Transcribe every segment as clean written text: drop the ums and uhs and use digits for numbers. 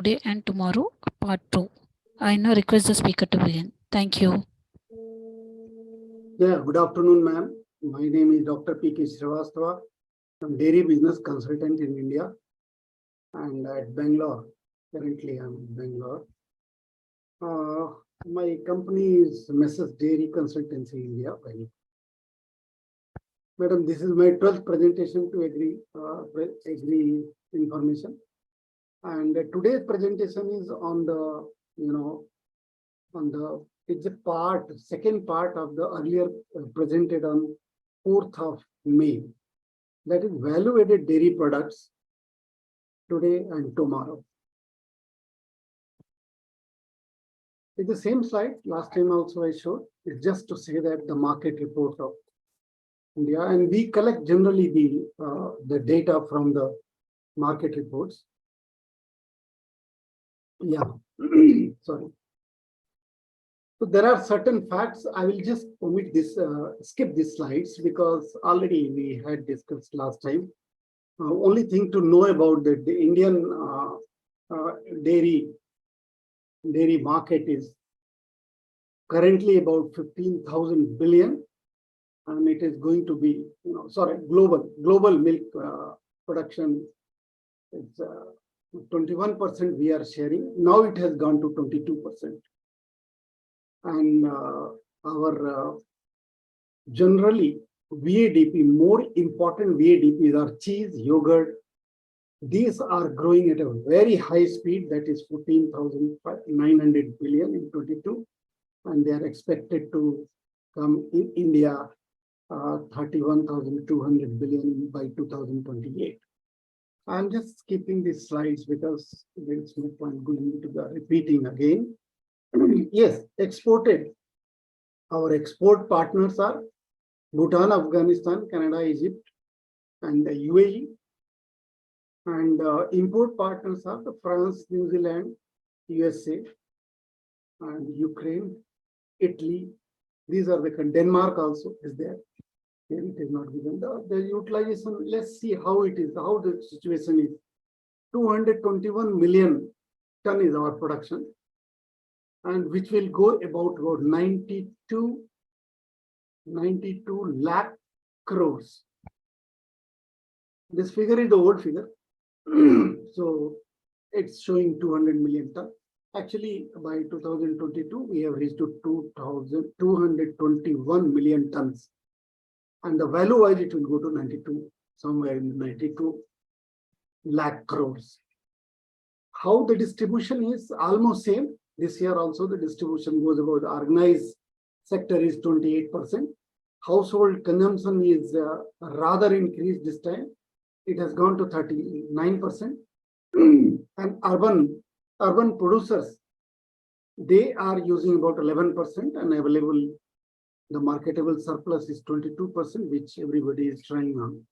today and tomorrow, part 2. I now request the speaker to begin. Thank you. Yeah, good afternoon, ma'am. My name is Dr. P.K. Shrivastava. I'm dairy business consultant in India and at Bangalore. Currently, I'm in Bangalore. My company is Mrs. Dairy Consultancy India. Madam, this is my 12th presentation to agree information. And today's presentation is on the, it's a second part of the earlier presented on 4th of May. That is value-added dairy products today and tomorrow. It's the same slide. Last time also I showed. It's just to say that the market report of India, and we collect generally the data from the market reports. Yeah, sorry. So there are certain facts. I will just omit this, skip these slides because already we had discussed last time. Only thing to know about the Indian dairy market is currently about 15,000 billion, and it is going to be, global milk production. It's 21% we are sharing. Now it has gone to 22%. And our generally VADP, more important VADPs are cheese, yogurt. These are growing at a very high speed, that is 14,900 billion in 22, and they are expected to come in India 31,200 billion by 2028. I'm just skipping these slides because there is no point going into the repeating again. Yes, exported. Our export partners are Bhutan, Afghanistan, Canada, Egypt, and the UAE. And import partners are the France, New Zealand, USA, and Ukraine, Italy. These are the Denmark also is there. Here it is not given. The utilization, let's see how it is, how the situation is. 221 million ton is our production, and which will go about 92 lakh crores. This figure is the old figure. So it's showing 200 million ton. Actually, by 2022, we have reached to 221 million tons. And the value-wise, it will go to 92, somewhere in 92 lakh crores. How the distribution is almost same. This year also the distribution goes about, the organized sector is 28%. Household consumption is rather increased this time. It has gone to 39%. And urban producers, they are using about 11%, and available, the marketable surplus is 22%, which everybody is trying on.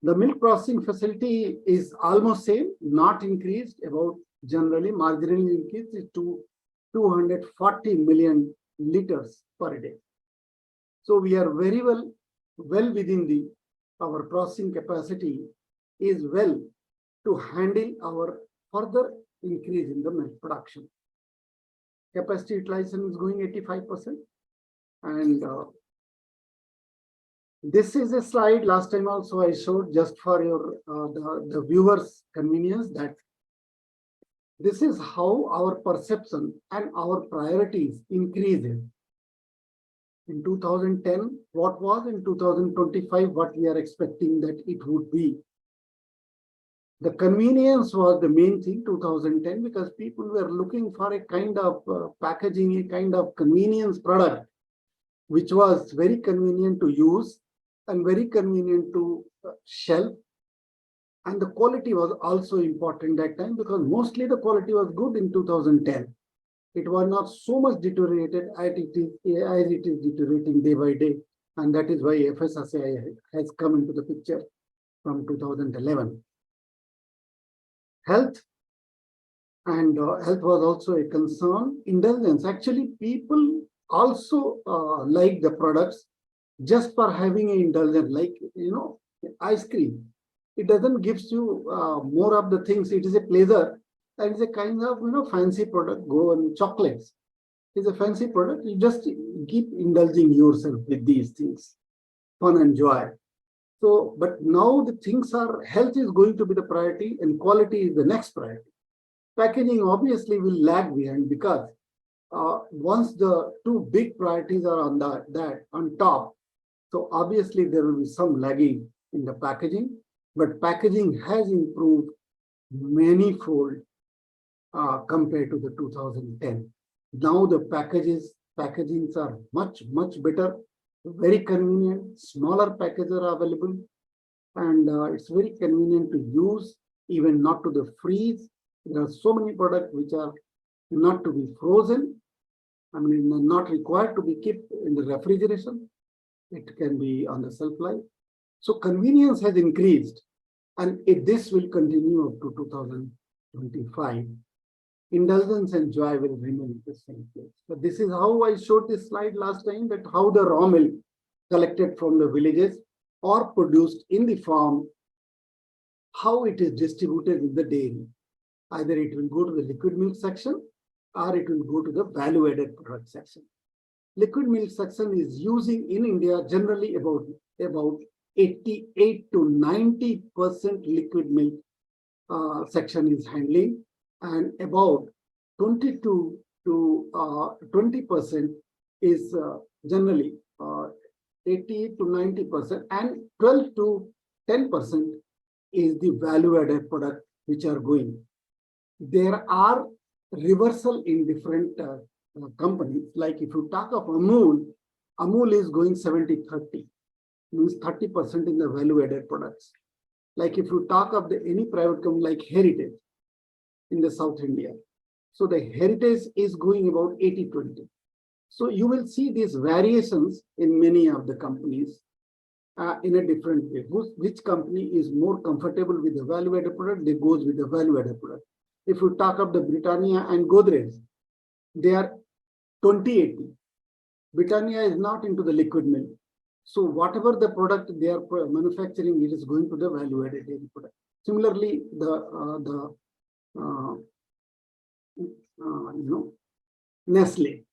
The milk processing facility is almost same, not increased, about generally marginally increased to 240 million liters per day. So we are very well within our processing capacity is well to handle our further increase in the milk production. Capacity utilization is going 85%. And this is a slide last time also I showed, just for your the viewers' convenience, that this is how our perception and our priorities increases. In 2010, what was, in 2025, what we are expecting that it would be. The convenience was the main thing, 2010, because people were looking for a kind of packaging, a kind of convenience product, which was very convenient to use and very convenient to shelf. And the quality was also important that time, because mostly the quality was good in 2010. It was not so much deteriorated as it is deteriorating day by day. And that is why FSSAI has come into the picture from 2011. Health was also a concern. Indulgence, actually people also like the products just for having an indulgence, like, ice cream. It doesn't gives you more of the things. It is a pleasure, and it's a kind of fancy product. Go on chocolates. It's a fancy product. You just keep indulging yourself with these things, fun and joy. So, but now the things are, health is going to be the priority and quality is the next priority. Packaging obviously will lag behind because once the two big priorities are on that on top, so obviously there will be some lagging in the packaging, but packaging has improved manifold compared to the 2010. Now the packagings are much better, very convenient. Smaller packages are available, and it's very convenient to use, even not to the freeze. There are so many products which are not to be frozen. I mean, not required to be kept in the refrigeration. It can be on the shelf life. So convenience has increased, and this will continue up to 2025. Indulgence and joy will remain in the same place. So this is how I showed this slide last time, that how the raw milk collected from the villages or produced in the farm, how it is distributed in the dairy. Either it will go to the liquid milk section or it will go to the value-added product section. Liquid milk section is using in India generally about 88 to 90% liquid milk section is handling, and about 22 to 20% is generally 88 to 90%, and 12 to 10% is the value-added product which are going. There are reversal in different companies. Like if you talk of Amul is going 70-30, means 30% in the value-added products. Like if you talk of any private company like Heritage in the South India, so the Heritage is going about 80-20. So you will see these variations in many of the companies in a different way. Which company is more comfortable with the value-added product, they goes with the value-added product. If you talk of the Britannia and Godrej, they are 20-80. Britannia is not into the liquid milk. So whatever the product they are manufacturing, it is going to the value-added dairy product. Similarly, Nestle,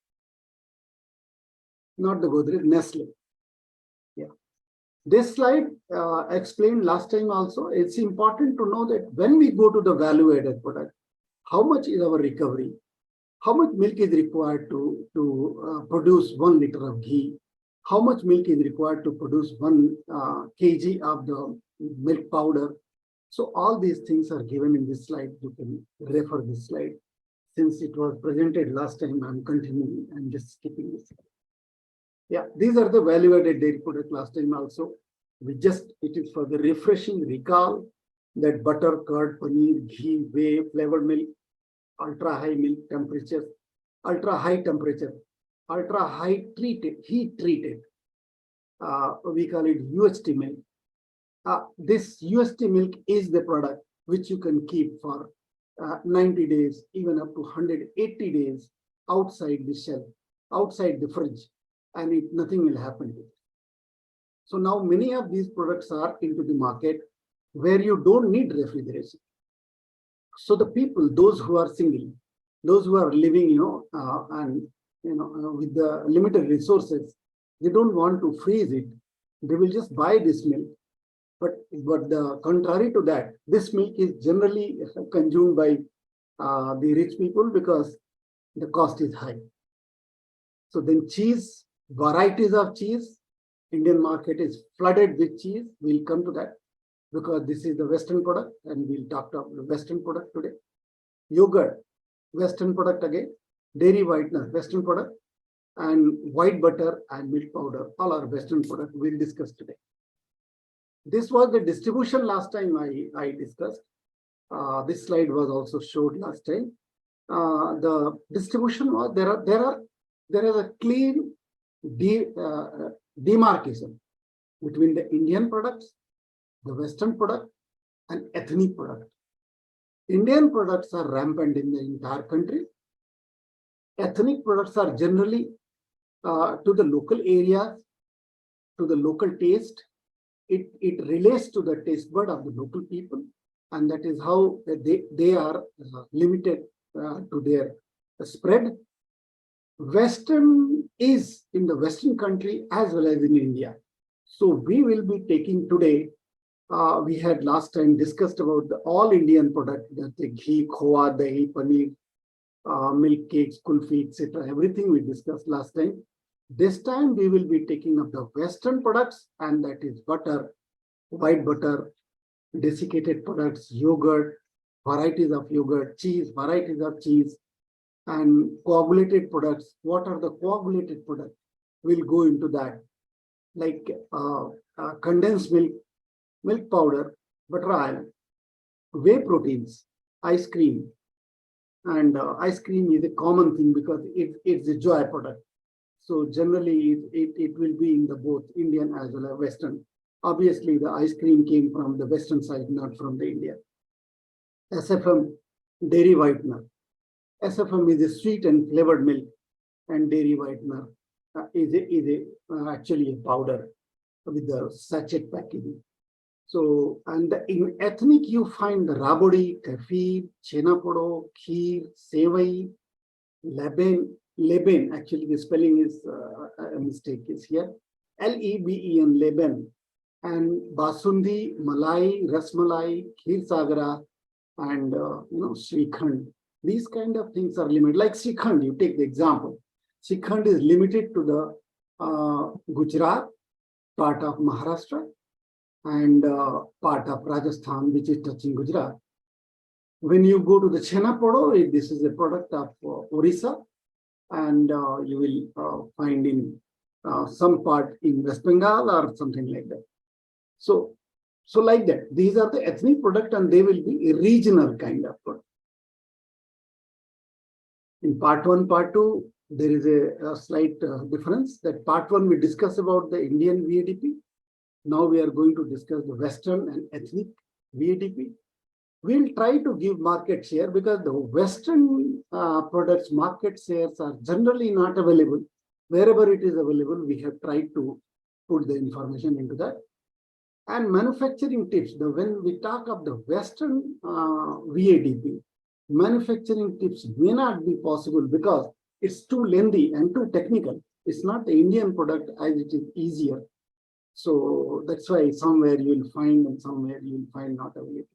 not the Godrej, Nestle. Yeah. This slide explained last time also. It's important to know that when we go to the value-added product, how much is our recovery? How much milk is required to produce 1 liter of ghee? How much milk is required to produce 1 kg of the milk powder? So all these things are given in this slide. You can refer this slide. Since it was presented last time, I'm continuing. I'm just skipping this slide. Yeah, these are the value-added dairy product last time also. It is for the refreshing recall that butter, curd, paneer, ghee, whey, flavored milk, ultra high milk temperatures, ultra high temperature, ultra high heat treated. We call it UHT milk. This UHT milk is the product which you can keep for 90 days, even up to 180 days outside the shelf, outside the fridge, and nothing will happen to it. So now many of these products are into the market where you don't need refrigeration. So the people, those who are single, those who are living, with the limited resources, they don't want to freeze it. They will just buy this milk. But the contrary to that, this milk is generally consumed by the rich people because the cost is high. So then cheese, varieties of cheese, Indian market is flooded with cheese. We'll come to that because this is the Western product, and we'll talk about the Western product today. Yogurt, Western product again. Dairy whitener, Western product. And white butter and milk powder, all are Western product. We'll discuss today. This was the distribution last time I discussed. This slide was also showed last time. The distribution was there is a clean demarcation between the Indian products, the Western product, and ethnic product. Indian products are rampant in the entire country. Ethnic products are generally to the local areas, to the local taste, it relates to the taste bud of the local people, and that is how they are limited to their spread. Western is in the Western country as well as in India. So we will be taking today, we had last time discussed about the all Indian product, the ghee, khoa, dahi, paneer, milk cakes, kulfi, etc. Everything we discussed last time. This time we will be taking up the Western products, and that is butter, white butter, desiccated products, yogurt, varieties of yogurt, cheese, varieties of cheese, and coagulated products. What are the coagulated products? We'll go into that, like condensed milk, milk powder, butter oil, whey proteins, ice cream. And ice cream is a common thing because it's a joy product. So generally it will be in the both Indian as well as Western. Obviously the ice cream came from the Western side, not from the India. SFM, dairy whitener. SFM is a sweet and flavored milk, and dairy whitener is actually a powder with the sachet packaging. So, and in ethnic, you find the rabodi, kefir, chenapodo, kheer, sevai, leben. Actually, the spelling is a mistake is here. Leben, leben, and basundi, malai, rasmalai, kheer sagara, and Srikhand. These kind of things are limited. Like Srikhand, you take the example. Srikhand is limited to the Gujarat, part of Maharashtra, and part of Rajasthan, which is touching Gujarat. When you go to the chenapodo, this is a product of Orissa, and you will find in some part in West Bengal or something like that. So like that, these are the ethnic product, and they will be a regional kind of product. In part 1, part 2, there is a slight difference. That part 1 we discuss about the Indian VADP. Now we are going to discuss the Western and ethnic VADP. We'll try to give market share because the Western products market shares are generally not available. Wherever it is available, we have tried to put the information into that. And manufacturing tips, when we talk of the Western VADP, manufacturing tips may not be possible because it's too lengthy and too technical. It's not the Indian product as it is easier. So that's why somewhere you will find and somewhere you will find not available.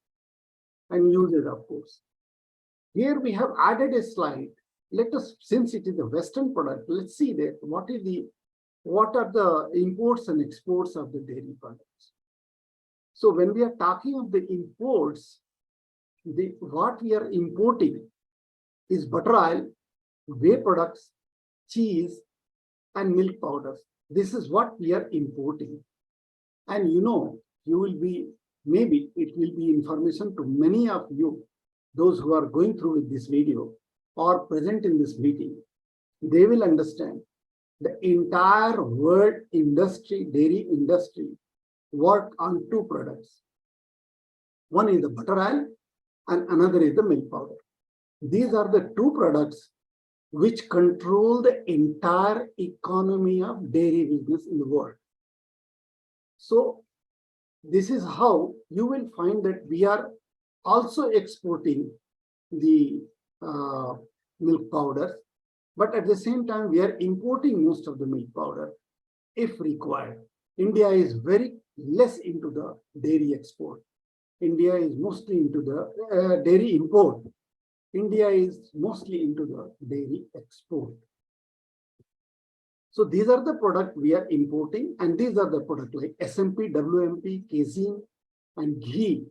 And uses, of course. Here we have added a slide. Let us, since it is a Western product, let's see that what are the imports and exports of the dairy products. So when we are talking of the imports, what we are importing is butter oil, whey products, cheese, and milk powders. This is what we are importing. And you will be, maybe it will be information to many of you, those who are going through with this video or present in this meeting. They will understand the entire world industry, dairy industry, work on 2 products. One is the butter oil and another is the milk powder. These are the 2 products which control the entire economy of dairy business in the world. So this is how you will find that we are also exporting the milk powders, but at the same time we are importing most of the milk powder if required. India is very less into the dairy export. India is mostly into the dairy import. India is mostly into the dairy export. So these are the products we are importing, and these are the products like SMP, WMP, casein, and ghee.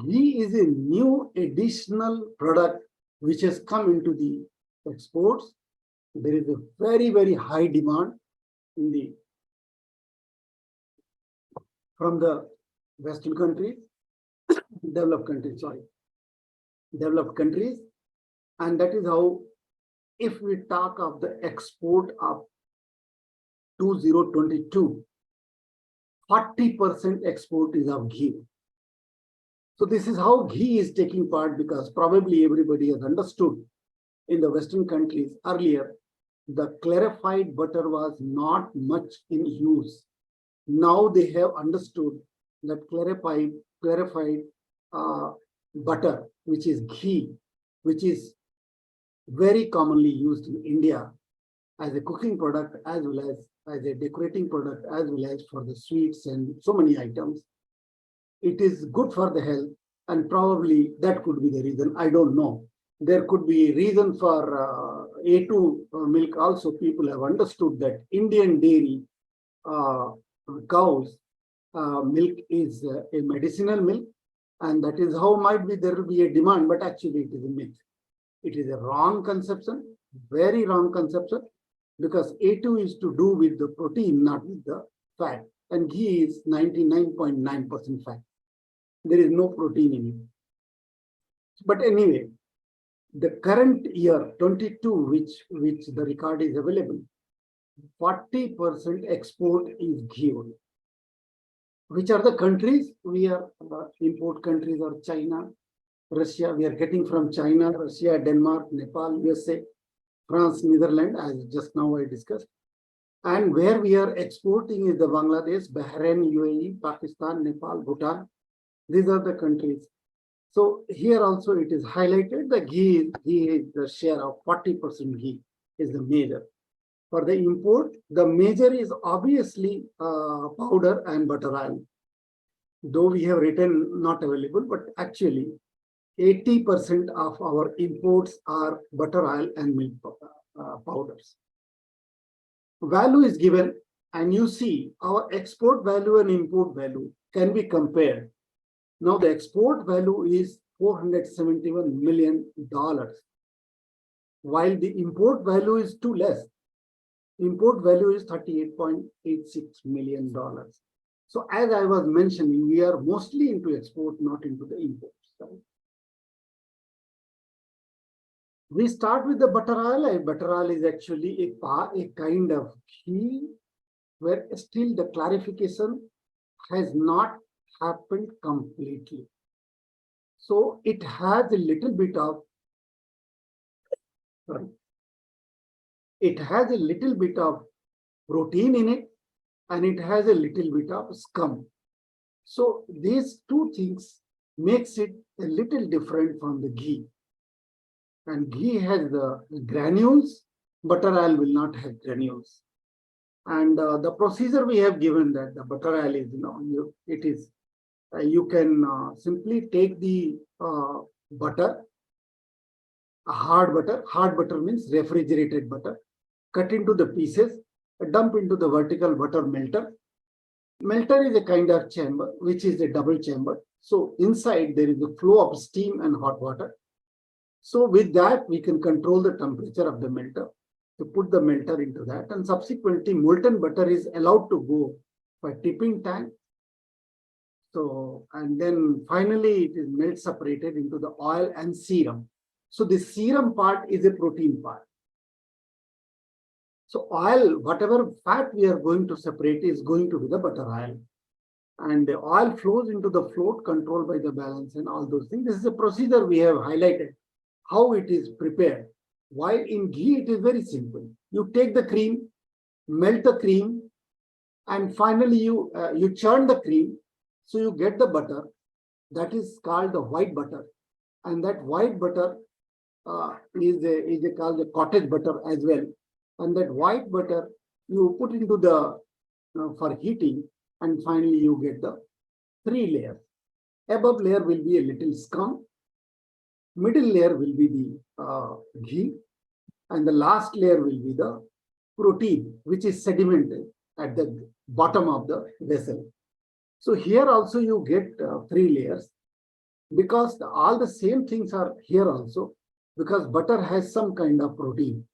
Ghee is a new additional product which has come into the exports. There is a very, very high demand in from the Western countries, developed countries, and that is how, if we talk of the export of 2022, 40% export is of ghee. So this is how ghee is taking part, because probably everybody has understood in the Western countries earlier, the clarified butter was not much in use. Now they have understood that clarified butter, which is ghee, which is very commonly used in India as a cooking product, as well as a decorating product, as well as for the sweets and so many items. It is good for the health, and probably that could be the reason. I don't know. There could be a reason for A2 milk also. People have understood that Indian dairy cows milk is a medicinal milk, and that is how might be there will be a demand, but actually it is a myth. It is a wrong conception, very wrong conception, because A2 is to do with the protein, not with the fat, and ghee is 99.9% fat. There is no protein in it. But anyway, the current year 22, which the record is available, 40% export is ghee only. Which are the countries? We are import countries are China, Russia. We are getting from China, Russia, Denmark, Nepal, USA, France, Netherlands, as just now I discussed. And where we are exporting is the Bangladesh, Bahrain, UAE, Pakistan, Nepal, Bhutan. These are the countries. So here also it is highlighted the ghee is the share of 40% ghee is the major. For the import, the major is obviously powder and butter oil. Though we have written not available, but actually 80% of our imports are butter oil and milk powders. Value is given, and you see our export value and import value can be compared. Now the export value is $471 million, while the import value is too less. Import value is $38.86 million. So as I was mentioning, we are mostly into export, not into the imports. Right? We start with the butter oil. Butter oil is actually a kind of ghee, where still the clarification has not happened completely. So it has a little bit of, it has a little bit of protein in it, and it has a little bit of scum. So these two things makes it a little different from the ghee. And ghee has the granules, butter oil will not have granules. And the procedure we have given that the butter oil is, you can simply take the butter, a hard butter means refrigerated butter, cut into the pieces, dump into the vertical butter melter. Melter is a kind of chamber, which is a double chamber. So inside there is a flow of steam and hot water. So with that, we can control the temperature of the melter to put the melter into that. And subsequently, molten butter is allowed to go by tipping tank. So, and then finally, it is melt separated into the oil and serum. So the serum part is a protein part. So oil, whatever fat we are going to separate is going to be the butter oil. And the oil flows into the float controlled by the balance and all those things. This is a procedure we have highlighted, how it is prepared. While in ghee, it is very simple. You take the cream, melt the cream, and finally you churn the cream. So you get the butter. That is called the white butter. And that white butter is called the cottage butter as well. And that white butter you put into the for heating, and finally you get the 3 layers. Above layer will be a little scum, middle layer will be the ghee, and the last layer will be the protein, which is sedimented at the bottom of the vessel. So here also you get 3 layers, because all the same things are here also, because butter has some kind of protein.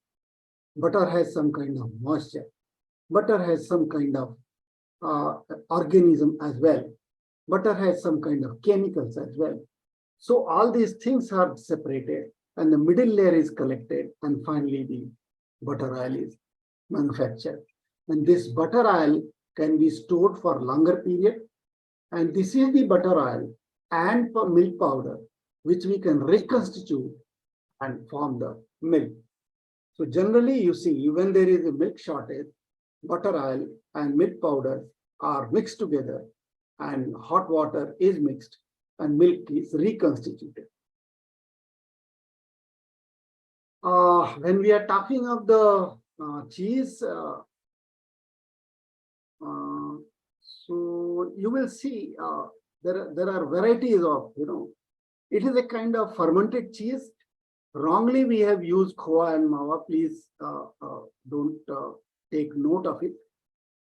Butter has some kind of moisture. Butter has some kind of organism as well. Butter has some kind of chemicals as well. So all these things are separated, and the middle layer is collected, and finally the butter oil is manufactured. And this butter oil can be stored for longer period. And this is the butter oil and for milk powder, which we can reconstitute and form the milk. So generally, you see, when there is a milk shortage, butter oil and milk powder are mixed together and hot water is mixed and milk is reconstituted. When we are talking of the cheese, so you will see there are varieties of, it is a kind of fermented cheese. Wrongly, we have used khoa and mawa. Please don't take note of it.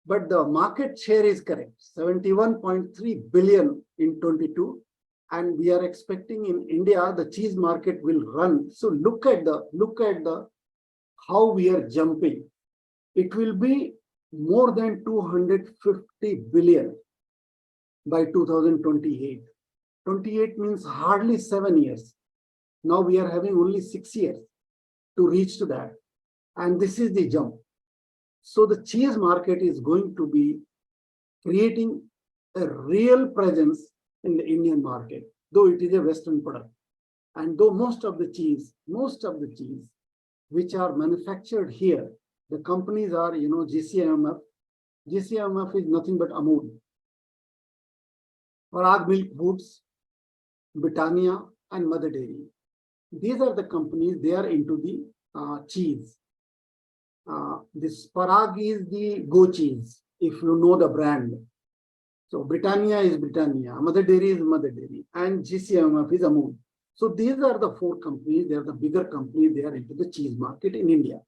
But the market share is correct, 71.3 billion in 22. And we are expecting in India, the cheese market will run. So look at the how we are jumping. It will be more than 250 billion by 2028. 28 means hardly 7 years. Now we are having only 6 years to reach to that. And this is the jump. So the cheese market is going to be creating a real presence in the Indian market, though it is a Western product. And though most of the cheese which are manufactured here, the companies are, GCMF. GCMF is nothing but Amul. Parag Milk Foods, Britannia, and Mother Dairy. These are the companies, they are into the cheese. This Parag is the Go cheese, if you know the brand. So Britannia is Britannia, Mother Dairy is Mother Dairy, and GCMF is Amul. So these are the 4 companies, they are the bigger companies, they are into the cheese market in India.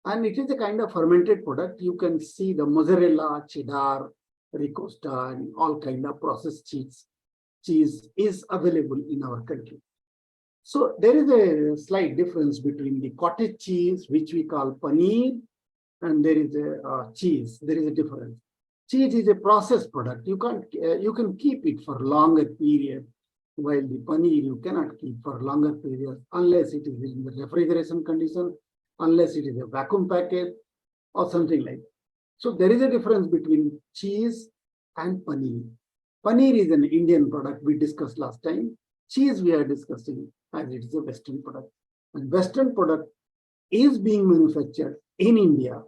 And it is a kind of fermented product. You can see the mozzarella, cheddar, ricotta, and all kind of processed cheese is available in our country. So there is a slight difference between the cottage cheese, which we call paneer, and there is a cheese. There is a difference. Cheese is a processed product. You can keep it for longer period, while the paneer you cannot keep for longer periods unless it is in the refrigeration condition, unless it is a vacuum packet or something like that. So there is a difference between cheese and paneer. Paneer is an Indian product we discussed last time. Cheese we are discussing as it is a Western product. And Western product is being manufactured in India.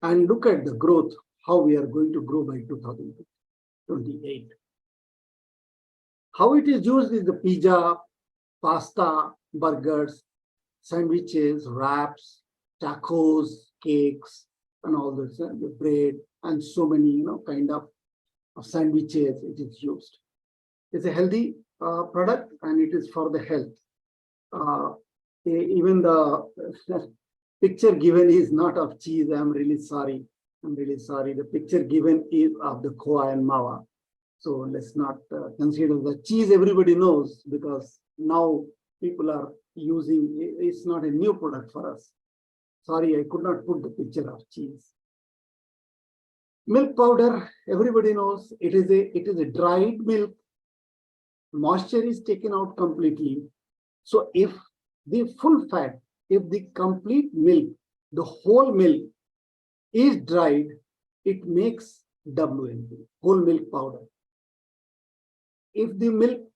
And look at the growth, how we are going to grow by 2028. How it is used is the pizza, pasta, burgers, sandwiches, wraps, tacos, cakes, and all this, the bread, and so many, kind of sandwiches it is used. It's a healthy product and it is for the health. Even the picture given is not of cheese. I'm really sorry. The picture given is of the khoa and mawa. So let's not consider the cheese everybody knows, because now people are using, it's not a new product for us. Sorry, I could not put the picture of cheese. Milk powder, everybody knows, it is a dried milk. Moisture is taken out completely. So if the full fat, if the complete milk, the whole milk is dried, it makes WMP, whole milk powder. If the milk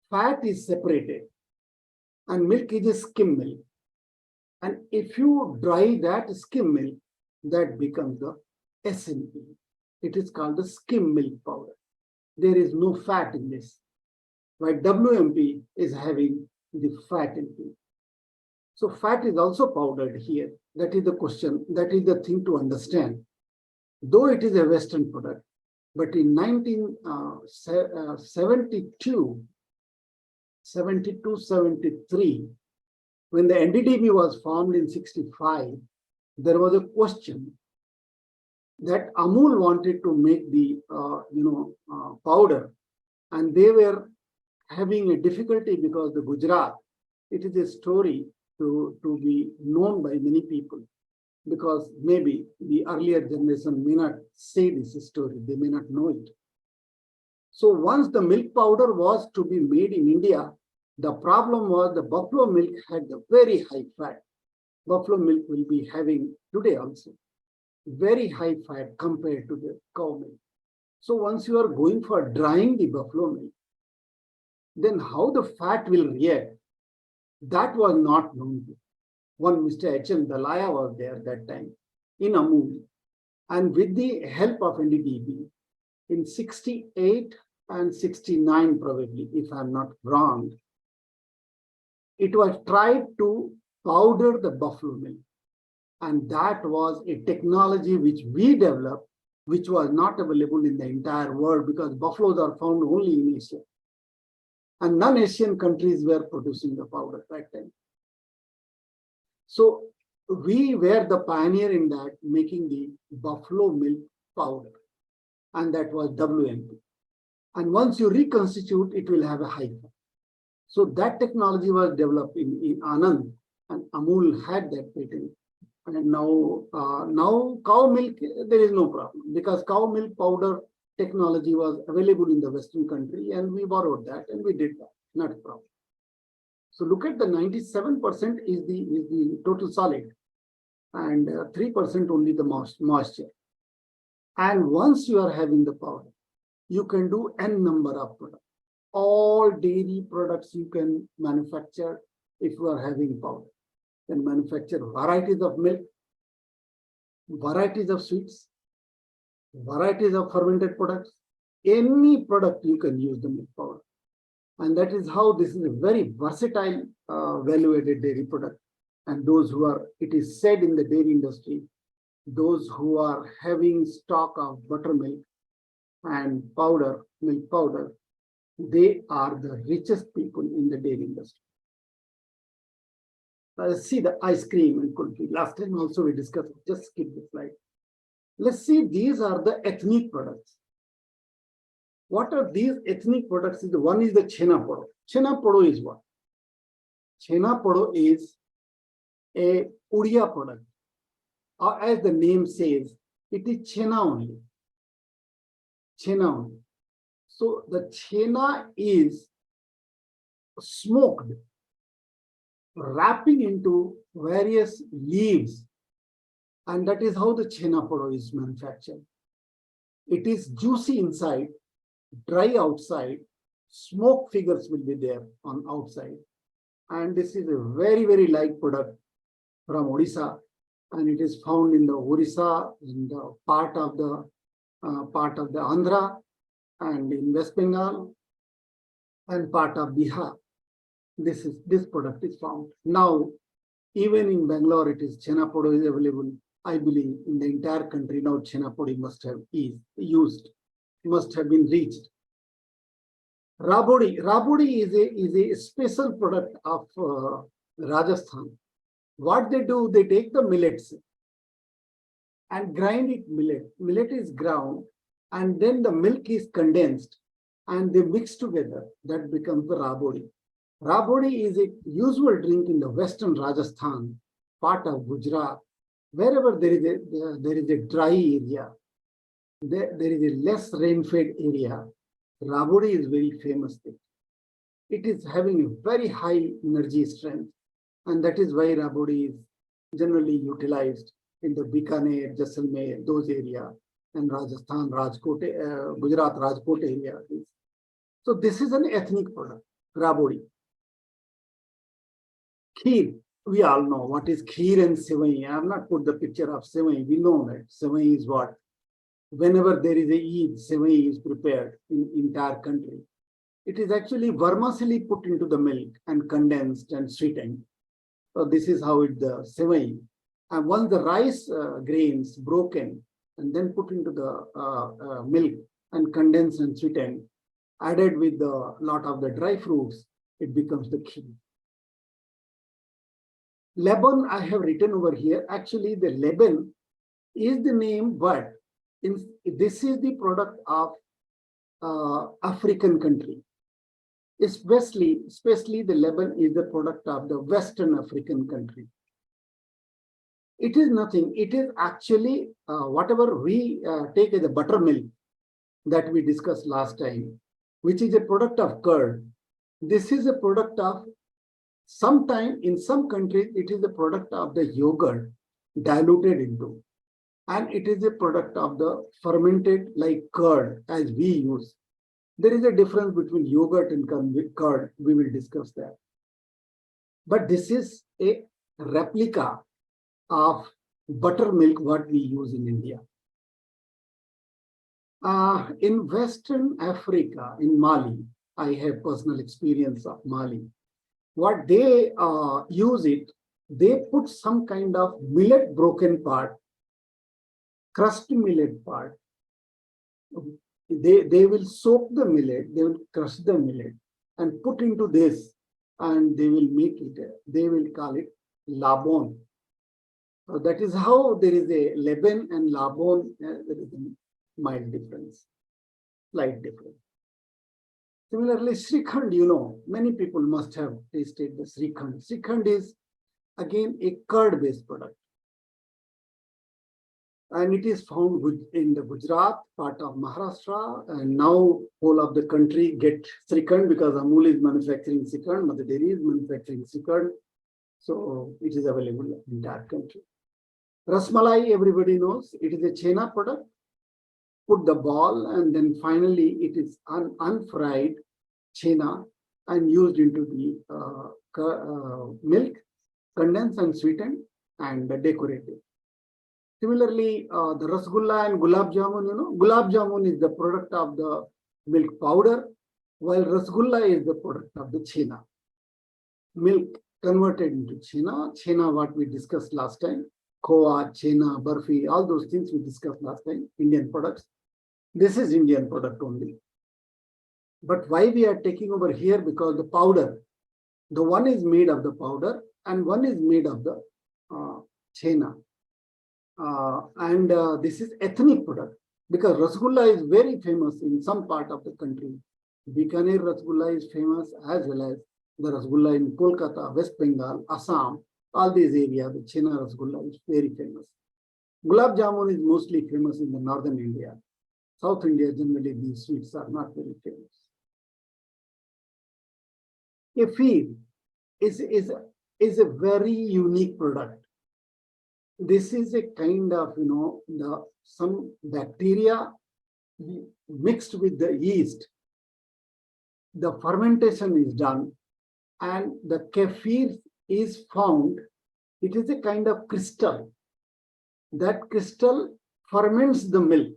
fat is separated and milk is a skim milk, and if you dry that skim milk, that becomes the SMP. It is called the skim milk powder. There is no fat in this, while WMP is having the fat in it. So fat is also powdered here. That is the question. That is the thing to understand. Though it is a Western product, but in 1972-73, when the NDDB was formed in 65, there was a question that Amul wanted to make the powder, and they were having a difficulty because the Gujarat, it is a story to be known by many people, because maybe the earlier generation may not say this story, they may not know it. So once the milk powder was to be made in India, the problem was the buffalo milk had the very high fat. Buffalo milk will be having today also very high fat compared to the cow milk. So once you are going for drying the buffalo milk, then how the fat will react, that was not known. One Mr. H.M. Dalaya was there that time in Amul. And with the help of NDDB, in 68 and 69 probably, if I'm not wrong, it was tried to powder the buffalo milk. And that was a technology which we developed, which was not available in the entire world because buffaloes are found only in Asia. And non-Asian countries were producing the powder at that time. So we were the pioneer in that, making the buffalo milk powder. And that was WMP. And once you reconstitute, it will have a high fat. So that technology was developed in Anand, and Amul had that patent. And now cow milk, there is no problem because cow milk powder technology was available in the Western country, and we borrowed that and we did that, not a problem. So look at the 97% is the total solid, and 3% only the moisture. And once you are having the powder, you can do n number of products. All dairy products you can manufacture if you are having powder. Can manufacture varieties of milk, varieties of sweets, varieties of fermented products. Any product you can use the milk powder. And that is how this is a very versatile value-added dairy product. And those who are, it is said in the dairy industry, those who are having stock of buttermilk and powder, milk powder, they are the richest people in the dairy industry. See the ice cream and kulfi. Last time also we discussed, just skip the slide. Let's see, these are the ethnic products. What are these ethnic products? One is the chena podo. Chena podo is what? Chena podo is a Odia product. Or as the name says, it is chena only. Chena only. So the chena is smoked, wrapping into various leaves, and that is how the chena podo is manufactured. It is juicy inside, dry outside, smoke figures will be there on outside, and this is a very, very light product from Odisha, and it is found in the Orissa, in the part of the Andhra, and in West Bengal, and part of Bihar. This product is found. Now, even in Bangalore, it is chena podo is available. I believe in the entire country now, chena podo must have been reached. Rabodi. Rabodi is a special product of Rajasthan. What they do, they take the millets and grind it millet. Millet is ground, and then the milk is condensed, and they mix together. That becomes the rabodi. Rabodi is a usual drink in the western Rajasthan, part of Gujarat, wherever there is a dry area, there is a less rain-fed area. Rabodi is very famous thing. It is having a very high energy strength, and that is why rabodi is generally utilized in the Bikaner, Jaisalmer, those areas, and Rajasthan, Rajkot, Gujarat, Rajkot area. So this is an ethnic product, rabodi. Kheer, we all know what is kheer and sevai. I have not put the picture of sevai. We know that sevai is what? Whenever there is a Eid, sevai is prepared in entire country. It is actually vermicelli put into the milk and condensed and sweetened. So this is how it the sevai. And once the rice grains broken and then put into the milk and condensed and sweetened, added with the lot of the dry fruits, it becomes the kheer. Leban, I have written over here. Actually, the Leban is the name, but this is the product of African country. Especially the Leban is the product of the Western African country. It is nothing. It is actually whatever we take as a buttermilk that we discussed last time, which is a product of curd. This is a product of sometime in some countries, it is a product of the yogurt diluted into, and it is a product of the fermented like curd as we use. There is a difference between yogurt and curd. We will discuss that. But this is a replica of buttermilk what we use in India. In Western Africa, in Mali, I have personal experience of Mali. What they use it, they put some kind of millet broken part, crushed millet part. They will soak the millet, they will crush the millet and put into this, and they will make it, they will call it labon. That is how there is a Leban and labon, there is a mild difference, slight difference. Similarly, Srikhand, many people must have tasted the Srikhand. Srikhand is again a curd-based product. And it is found in the Gujarat, part of Maharashtra, and now whole of the country get Srikhand because Amul is manufacturing Srikhand, Mother Dairy is manufacturing Srikhand. So it is available in that country. Rasmalai, everybody knows, it is a Chena product. Put the ball and then finally it is unfried Chena and used into the milk, condensed and sweetened and decorated. Similarly, the Rasgulla and Gulab Jamun, Gulab Jamun is the product of the milk powder, while Rasgulla is the product of the Chena. Milk converted into Chena. Chena, what we discussed last time, Khoa, Chena, Barfi, all those things we discussed last time, Indian products. This is Indian product only. But why we are taking over here? Because the powder, the one is made of the powder and one is made of the Chena. This is ethnic product because Rasgulla is very famous in some part of the country. Bikaner Rasgulla is famous as well as the Rasgulla in Kolkata, West Bengal, Assam, all these areas, the Chena Rasgulla is very famous. Gulab Jamun is mostly famous in the northern India. South India, generally these sweets are not very famous. Kefir is a very unique product. This is a kind of, some bacteria mixed with the yeast. The fermentation is done and the kefir is found. It is a kind of crystal. That crystal ferments the milk.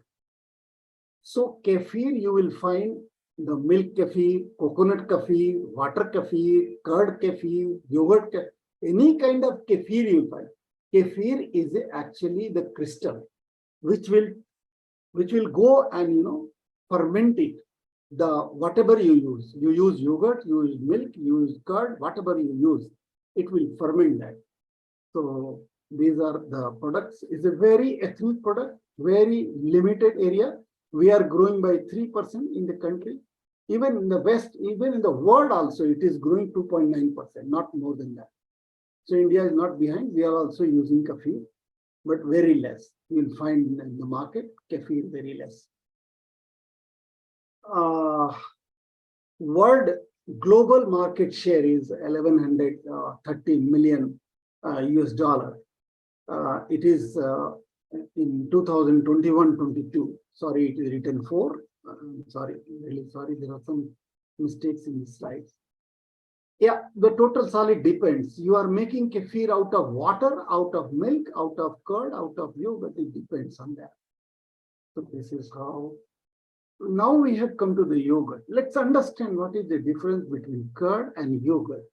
So kefir, you will find the milk kefir, coconut kefir, water kefir, curd kefir, yogurt kefir, any kind of kefir you find. Kefir is actually the crystal which will go and ferment it. The whatever you use yogurt, you use milk, you use curd, whatever you use, it will ferment that. So these are the products. It's a very ethnic product, very limited area. We are growing by 3% in the country. Even in the West, even in the world also, it is growing 2.9%, not more than that. So India is not behind. We are also using kefir, but very less. You will find in the market kefir very less. World global market share is 1130 million US dollar. It is in 2021-22. Sorry, it is written 4. Sorry, really sorry. There are some mistakes in the slides. Yeah, the total solid depends. You are making kefir out of water, out of milk, out of curd, out of yogurt. It depends on that. So this is how. Now we have come to the yogurt. Let's understand what is the difference between curd and yogurt.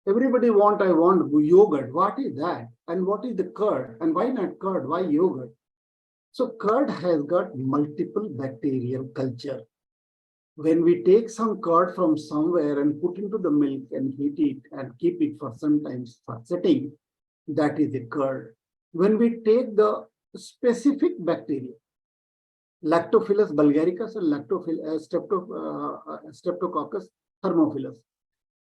Everybody I want yogurt. What is that? And what is the curd? And why not curd? Why yogurt? So curd has got multiple bacterial culture. When we take some curd from somewhere and put into the milk and heat it and keep it for some time for setting, that is a curd. When we take the specific bacteria, Lactophilus bulgaricus and Streptococcus thermophilus,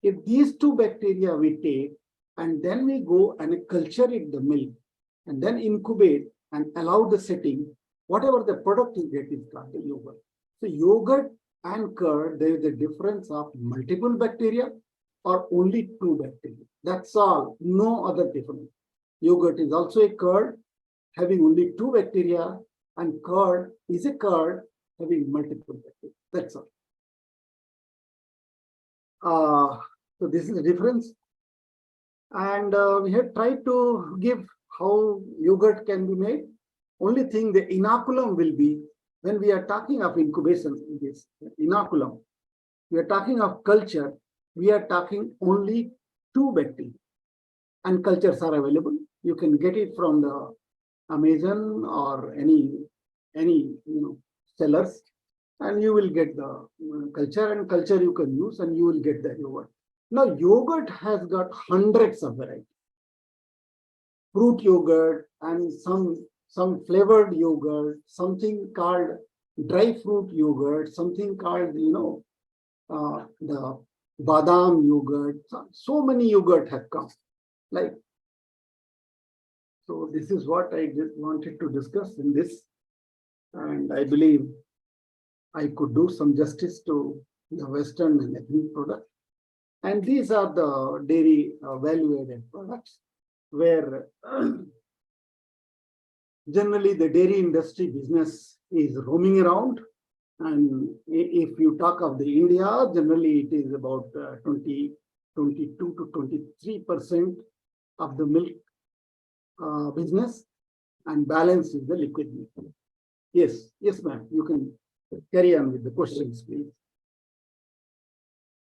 if these two bacteria we take and then we go and culture it the milk and then incubate and allow the setting, whatever the product you get is called the yogurt. So yogurt and curd, there is a difference of multiple bacteria or only two bacteria. That's all, no other difference. Yogurt is also a curd having only two bacteria, and curd is a curd having multiple bacteria. That's all. So this is the difference. And we have tried to give how yogurt can be made. Only thing, the inoculum will be when we are talking of incubation, this inoculum, we are talking of culture, we are talking only 2 bacteria, and cultures are available. You can get it from the Amazon or any sellers, and you will get the culture, and culture you can use, and you will get the yogurt. Now yogurt has got hundreds of varieties. Fruit yogurt and some flavored yogurt, something called dry fruit yogurt, something called the badam yogurt. So many yogurt have come. Like, so this is what I just wanted to discuss in this, and I believe I could do some justice to the Western and ethnic product. And these are the dairy value-added products, where generally the dairy industry business is roaming around. And if you talk of the India, generally it is about 22 to 23% of the milk business, and balance is the liquid milk. Yes, ma'am. You can carry on with the questions, please.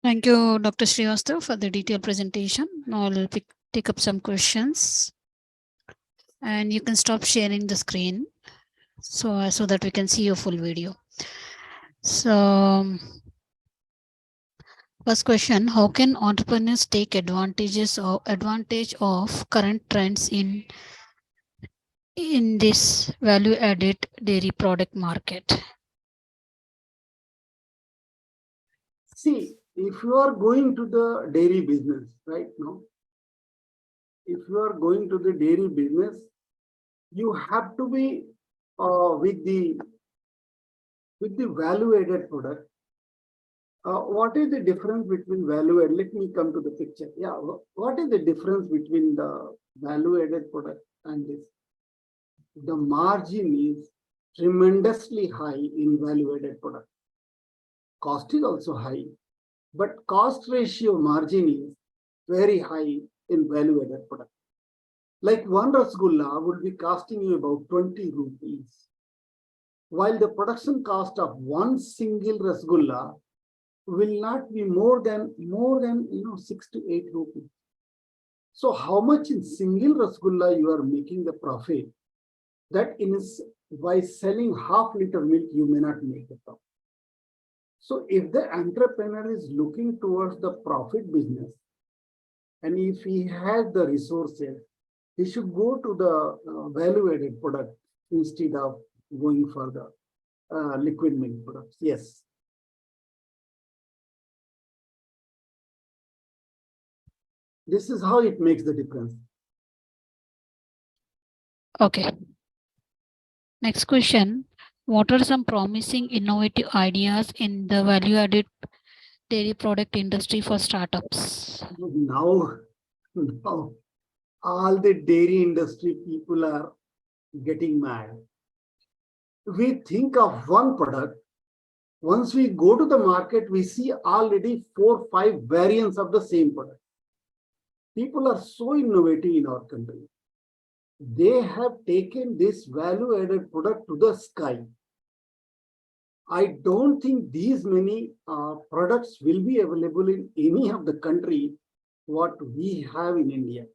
Thank you, Dr. Shrivastava, for the detailed presentation. Now I'll take up some questions, and you can stop sharing the screen so that we can see your full video. So, first question: how can entrepreneurs take advantage of current trends in this value-added dairy product market? See, if you are going to the dairy business right now, if you are going to the dairy business, you have to be with the value-added product. What is the difference between value-added? Let me come to the picture. Yeah, what is the difference between the value-added product and this? The margin is tremendously high in value-added product. Cost is also high, but cost ratio margin is very high in value-added product. Like one rasgulla would be costing you about 20 rupees, while the production cost of one single rasgulla will not be more than 6 to 8 rupees. So how much in single rasgulla you are making the profit, that by selling half-liter milk you may not make the profit. So if the entrepreneur is looking towards the profit business, and if he has the resources, he should go to the value-added product instead of going for the liquid milk products. Yes. This is how it makes the difference. Okay. Next question. What are some promising innovative ideas in the value-added dairy product industry for startups? Now, all the dairy industry people are getting mad. We think of one product. Once we go to the market, we see already 4 or 5 variants of the same product. People are so innovative in our country. They have taken this value-added product to the sky. I don't think these many products will be available in any of the country what we have in India.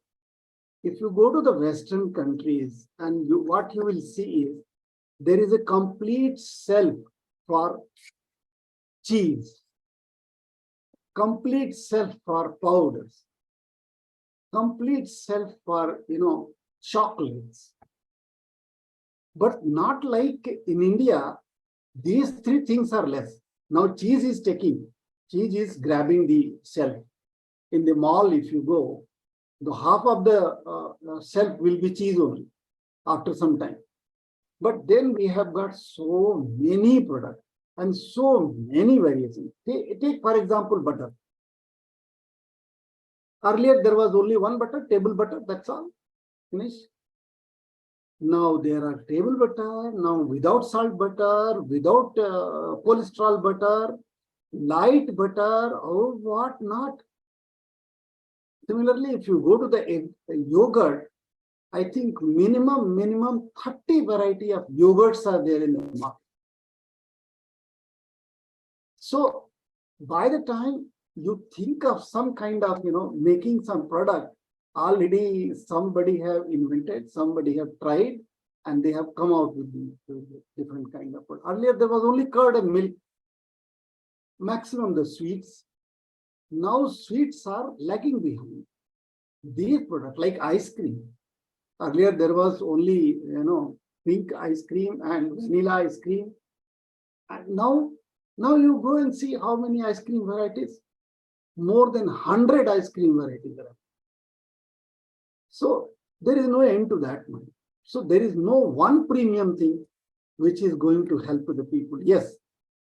If you go to the Western countries, and what you will see is there is a complete shelf for cheese, complete shelf for powders, complete shelf for chocolates. But not like in India, these 3 things are less. Now cheese is grabbing the shelf. In the mall, if you go, the half of the shelf will be cheese only after some time. But then we have got so many products and so many variations. Take for example, butter. Earlier, there was only one butter, table butter, that's all. Finish. Now there are table butter, now without salt butter, without cholesterol butter, light butter, or what not. Similarly, if you go to the yogurt, I think minimum 30 variety of yogurts are there in the market. So by the time you think of some kind of, making some product, already somebody have invented, somebody have tried, and they have come out with different kind of product. Earlier there was only curd and milk, maximum the sweets. Now sweets are lagging behind. These products like ice cream. Earlier there was only, pink ice cream and vanilla ice cream. And now you go and see how many ice cream varieties. More than 100 ice cream varieties. So there is no end to that. So there is no one premium thing which is going to help the people. Yes,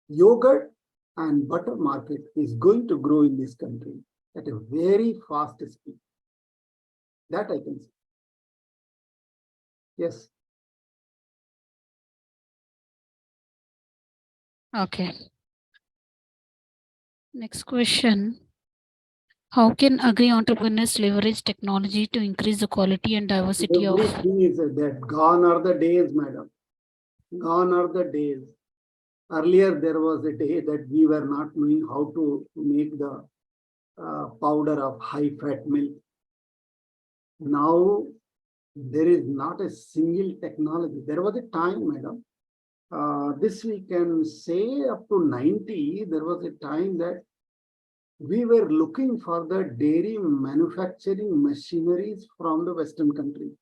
yogurt and butter market is going to grow in this country at a very fast speed. That I can say. Yes. Okay. Next question. How can agri-entrepreneurs leverage technology to increase the quality and diversity of... Everything is that. Gone are the days, madam. Gone are the days. Earlier, there was a day that we were not knowing how to make the powder of high-fat milk. Now, there is not a single technology. There was a time, madam, this we can say up to 90, there was a time that we were looking for the dairy manufacturing machineries from the Western countries.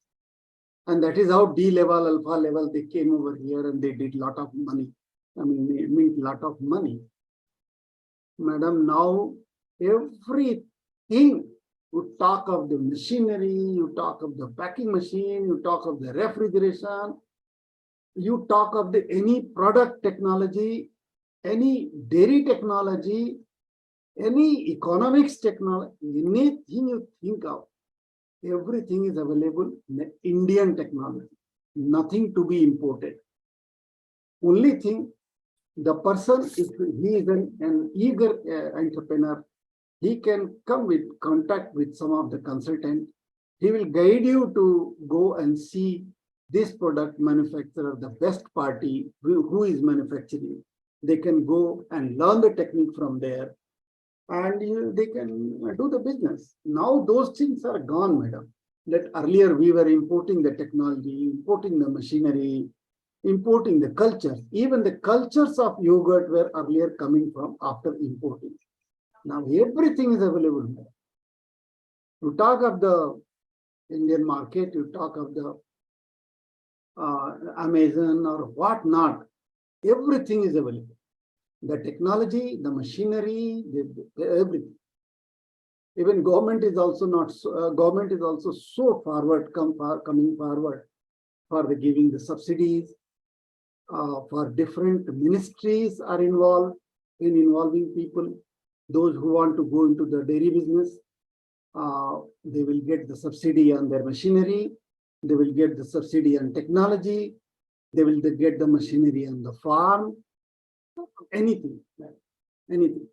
And that is how D level, alpha level, they came over here and they did a lot of money. I mean, they made a lot of money. Madam, now everything, you talk of the machinery, you talk of the packing machine, you talk of the refrigeration, you talk of the any product technology, any dairy technology, any economics technology, anything you think of, everything is available in the Indian technology, nothing to be imported. Only thing, the person, if he is an eager entrepreneur, he can come with contact with some of the consultant. He will guide you to go and see this product manufacturer, the best party who is manufacturing. They can go and learn the technique from there, and they can do the business. Now those things are gone, madam. That earlier we were importing the technology, importing the machinery, importing the culture. Even the cultures of yogurt were earlier coming from after importing. Now everything is available, madam. You talk of the Indian market, you talk of the Amazon or what not, everything is available. The technology, the machinery, everything. Even government is also not so, government is also so coming forward for the giving the subsidies. For different ministries are involved in involving people. Those who want to go into the dairy business, they will get the subsidy on their machinery. They will get the subsidy on technology. They will get the machinery on the farm. Anything. Anything.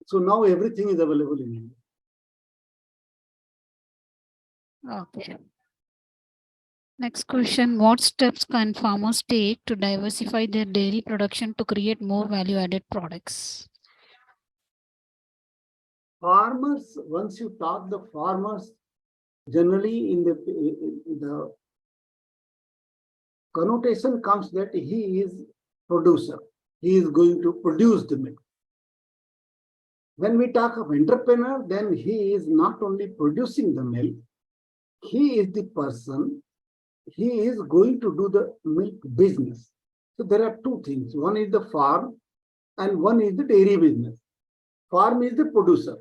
So now everything is available in India. Okay. Next question. What steps can farmers take to diversify their dairy production to create more value-added products? Farmers, once you talk the farmers, generally in the connotation comes that he is producer. He is going to produce the milk. When we talk of entrepreneur, then he is not only producing the milk, he is the person, he is going to do the milk business. So there are two things. One is the farm and one is the dairy business. Farm is the producer.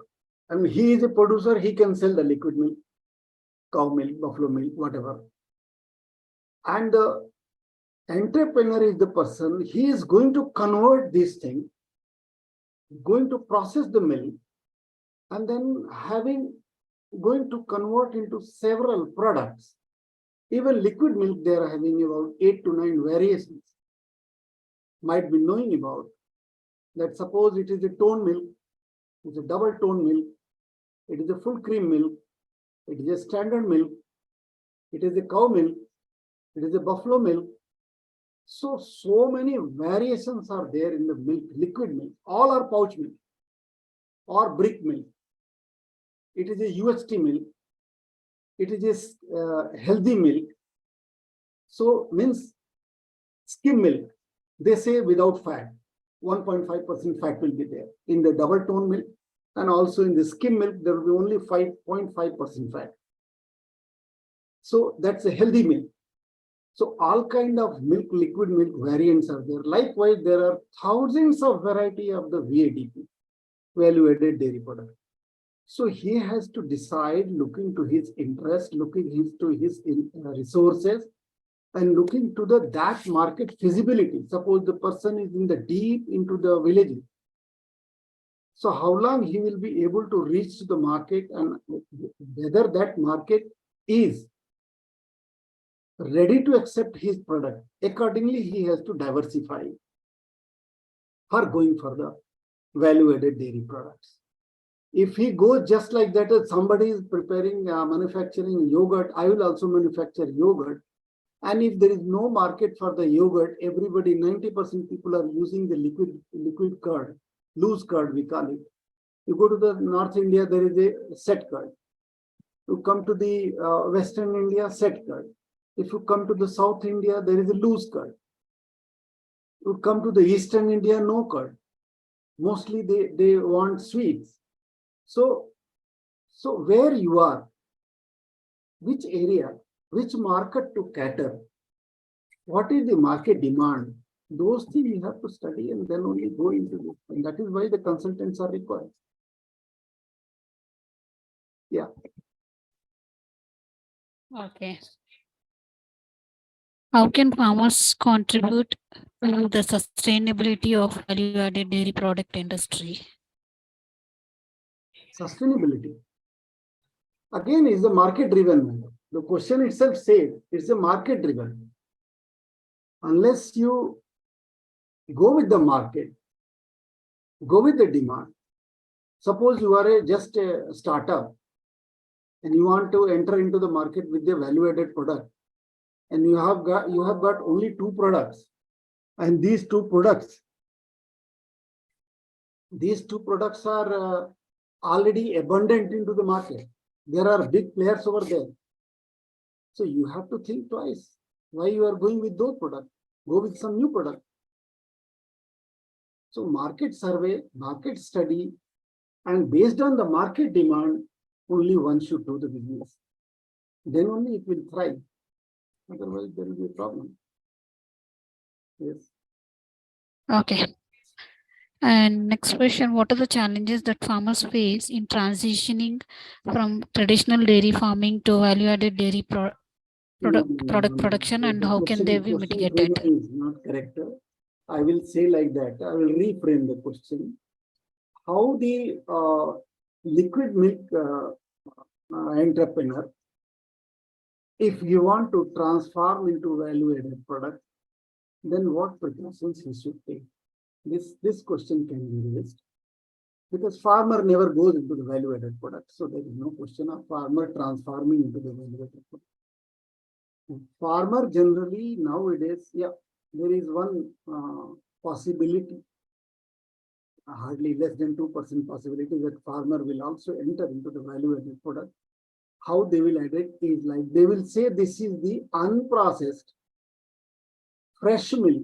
And he is a producer, he can sell the liquid milk, cow milk, buffalo milk, whatever. And the entrepreneur is the person, he is going to convert this thing, going to process the milk, and then going to convert into several products. Even liquid milk, they are having about 8 to 9 variations. Might be knowing about that. Suppose it is a tone milk, it's a double tone milk, it is a full cream milk, it is a standard milk, it is a cow milk, it is a buffalo milk, So many variations are there in the milk, liquid milk. All are pouch milk or brick milk. It is a UHT milk. It is a healthy milk. So means skim milk. They say without fat. 1.5% fat will be there in the double tone milk, and also in the skim milk there will be only 5.5% fat. So that's a healthy milk. So all kind of milk, liquid milk variants are there. Likewise, there are thousands of variety of the VADP, value added dairy product. So he has to decide, looking to his interest, looking to his resources, and looking to that market feasibility. Suppose the person is in the deep into the villages. So how long he will be able to reach to the market, and whether that market is ready to accept his product. Accordingly, he has to diversify for going for the value-added dairy products. If he goes just like that, if somebody is preparing, manufacturing yogurt, I will also manufacture yogurt. And if there is no market for the yogurt, everybody, 90% people are using the liquid curd, loose curd, we call it. You go to the North India, there is a set curd. You come to the Western India, set curd. If you come to the South India, there is a loose curd. You come to the Eastern India, no curd. Mostly they want sweets. So where you are, which area, which market to cater, what is the market demand, those things you have to study and then only go into this. And that is why the consultants are required. Yeah. Okay. How can farmers contribute to the sustainability of value-added dairy product industry? Sustainability, again, is a market-driven. The question itself says it's a market-driven. Unless you go with the market, go with the demand. Suppose you are just a startup and you want to enter into the market with a value-added product, and you have got only 2 products, and these two products are already abundant into the market. There are big players over there. So you have to think twice why you are going with those products. Go with some new product. So market survey, market study, and based on the market demand, only one should do the business. Then only it will thrive. Otherwise, there will be a problem. Yes. Okay. And next question, what are the challenges that farmers face in transitioning from traditional dairy farming to value-added dairy product production, and how can they be mitigated? Is not correct. I will say like that. I will reframe the question. How the liquid milk entrepreneur, if you want to transform into value-added product, then what precautions he should take? This question can be raised, because farmer never goes into the value-added product. So there is no question of farmer transforming into the value-added product. Farmer generally nowadays, there is one possibility, hardly less than 2% possibility, that farmer will also enter into the value-added product. How they will add it is like, they will say this is the unprocessed, fresh milk,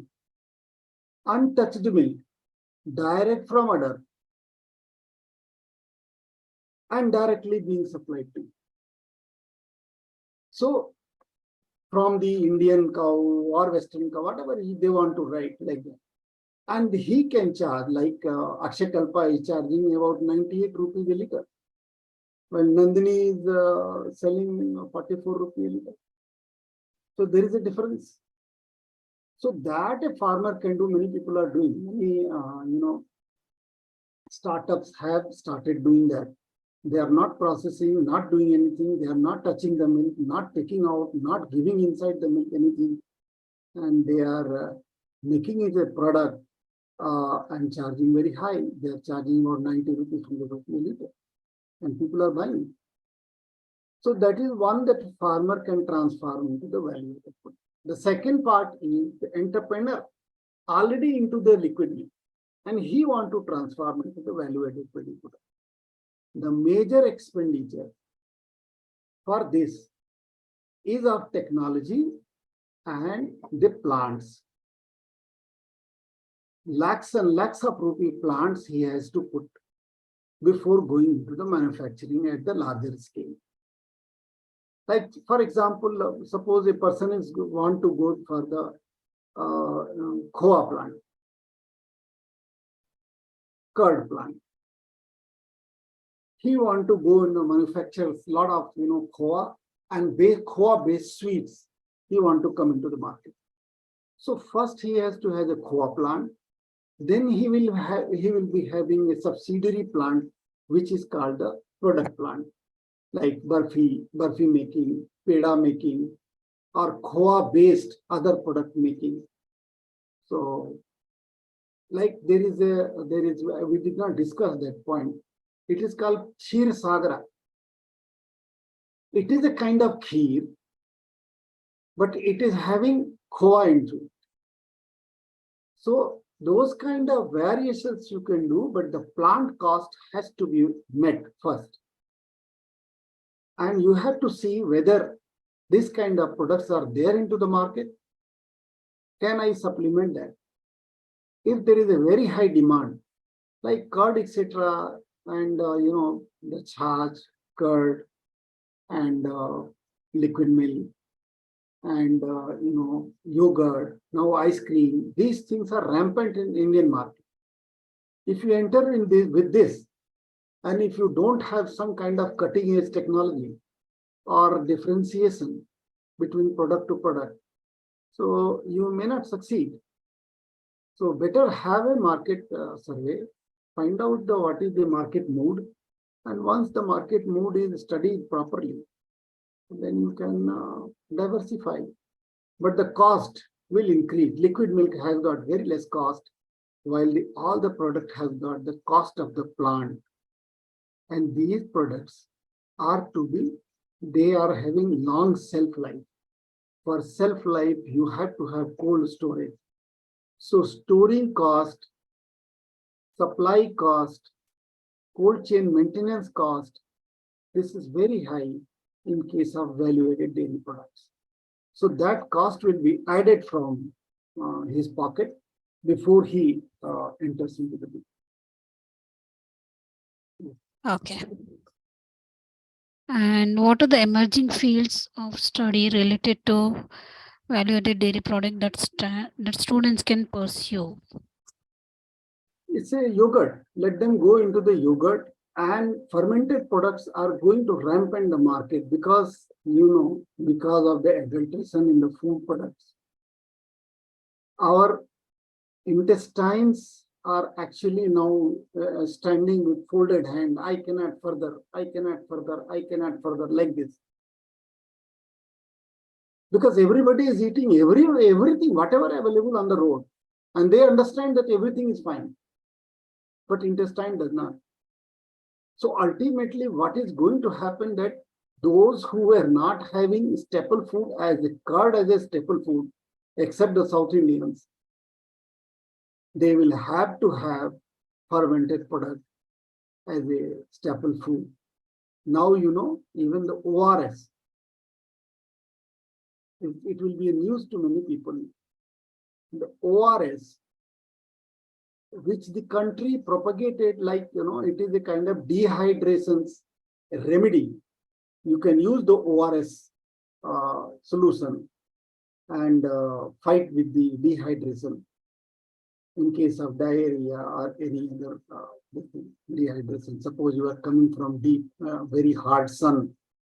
untouched milk, direct from udder, and directly being supplied to. So from the Indian cow or Western cow, whatever they want to write like that. And he can charge, like Akshay Kalpa is charging about 98 rupees a liter, while Nandini is selling 44 rupees a liter. So there is a difference. So that a farmer can do, many people are doing. Many, startups have started doing that. They are not processing, not doing anything. They are not touching the milk, not taking out, not giving inside the milk anything. And they are making it a product and charging very high. They are charging about 90 rupees from the liter. And people are buying. So that is one that farmer can transform into the value of the food. The second part is the entrepreneur already into the liquid milk and he want to transform it into value-added product. The major expenditure for this is of technology and the plants. Lakhs and lakhs of rupee plants he has to put before going into the manufacturing at the larger scale. Like, for example, suppose a person is want to go for the Khoa plant, curd plant. He want to go and manufacture a lot of Khoa and Khoa based sweets. He want to come into the market. So first he has to have a Khoa plant. Then he will be having a subsidiary plant which is called the product plant, like burfi making, peda making, or Khoa based other product making. So, like we did not discuss that point. It is called Shrivastava. It is a kind of kheer, but it is having Khoa into it. So those kind of variations you can do, but the plant cost has to be met first. And you have to see whether this kind of products are there into the market. Can I supplement that? If there is a very high demand, like curd, etc., and the charge, curd, and liquid milk, and yogurt, now ice cream, these things are rampant in Indian market. If you enter in this with this, and if you don't have some kind of cutting edge technology or differentiation between product to product, so you may not succeed. So better have a market survey, find out what is the market mood, and once the market mood is studied properly, then you can diversify. But the cost will increase. Liquid milk has got very less cost, while all the product has got the cost of the plant. And these products are they are having long shelf life. For shelf life, you have to have cold storage. So storing cost, supply cost, cold chain maintenance cost, this is very high in case of value-added dairy products. So that cost will be added from his pocket before he enters into the business. Okay. And what are the emerging fields of study related to value-added dairy product that students can pursue? It's a yogurt. Let them go into the yogurt, and fermented products are going to rampant the market because because of the adulteration in the food products. Our intestines are actually now standing with folded hand. I cannot further, I cannot further, I cannot further, like this. Because everybody is eating everything, whatever available on the road. And they understand that everything is fine. But intestine does not. So ultimately, what is going to happen that those who were not having staple food as a curd as a staple food, except the South Indians, they will have to have fermented product as a staple food. Now, even the ORS, it will be a news to many people. The ORS, which the country propagated like, it is a kind of dehydration remedy. You can use the ORS solution and fight with the dehydration in case of diarrhea or any other dehydration. Suppose you are coming from deep, very hard sun,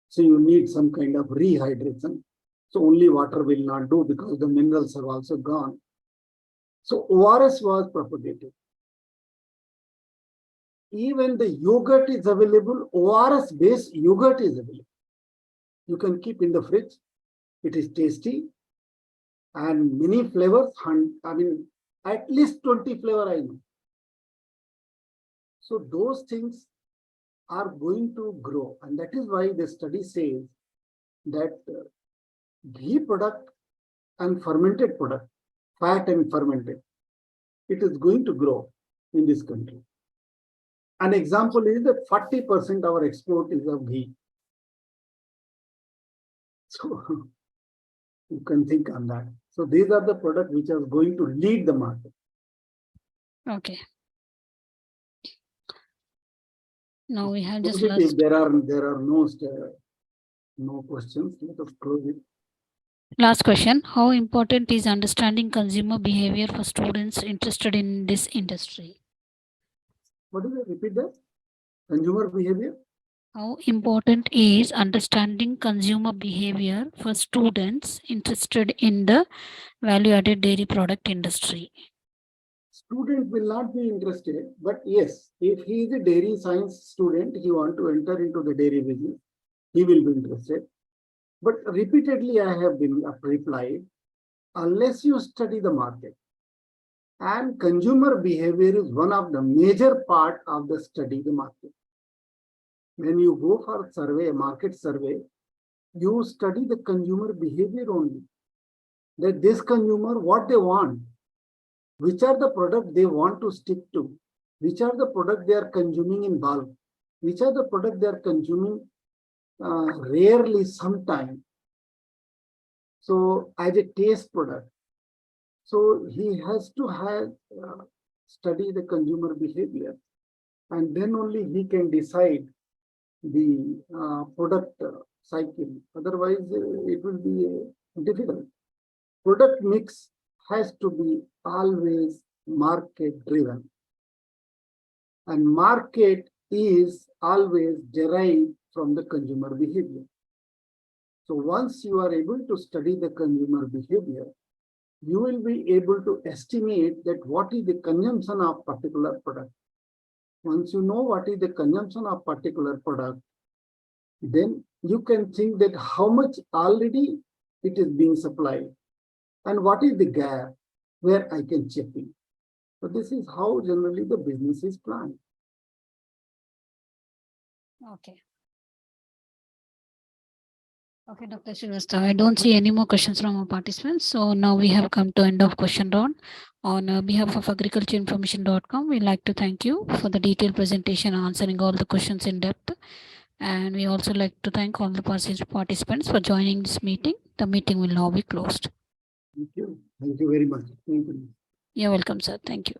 so you need some kind of rehydration. So only water will not do because the minerals have also gone. So ORS was propagated. Even the yogurt is available, ORS based yogurt is available. You can keep in the fridge. It is tasty and many flavors. I mean, at least 20 flavor I know. So those things are going to grow. And that is why the study says that ghee product and fermented product, fat and fermented, it is going to grow in this country. An example is that 40% our export is of ghee. So you can think on that. So these are the products which are going to lead the market. Okay. Now we have just If there are no questions, let us close it. Last question. How important is understanding consumer behavior for students interested in this industry? What is it? Repeat that. Consumer behavior. How important is understanding consumer behavior for students interested in the value-added dairy product industry? Student will not be interested, but yes, if he is a dairy science student, he want to enter into the dairy business, he will be interested. But repeatedly I have been replied, unless you study the market, and consumer behavior is one of the major part of the study the market. When you go for survey, market survey, you study the consumer behavior only. That this consumer, what they want, which are the products they want to stick to, which are the products they are consuming in bulk, which are the products they are consuming rarely sometime. So as a taste product. So he has to have study the consumer behavior, and then only he can decide the product cycle. Otherwise, it will be difficult. Product mix has to be always market driven, and market is always derived from the consumer behavior. So once you are able to study the consumer behavior, you will be able to estimate that what is the consumption of particular product. Once you know what is the consumption of particular product, then you can think that how much already it is being supplied and what is the gap where I can chip in. So this is how generally the business is planned. Okay. Okay, Dr. Shrivastava, I don't see any more questions from our participants. So now we have come to end of question round. On behalf of agricultureinformation.com, we'd like to thank you for the detailed presentation, answering all the questions in depth. And we also like to thank all the participants for joining this meeting. The meeting will now be closed. Thank you. Thank you very much. Thank you. You're welcome, sir. Thank you.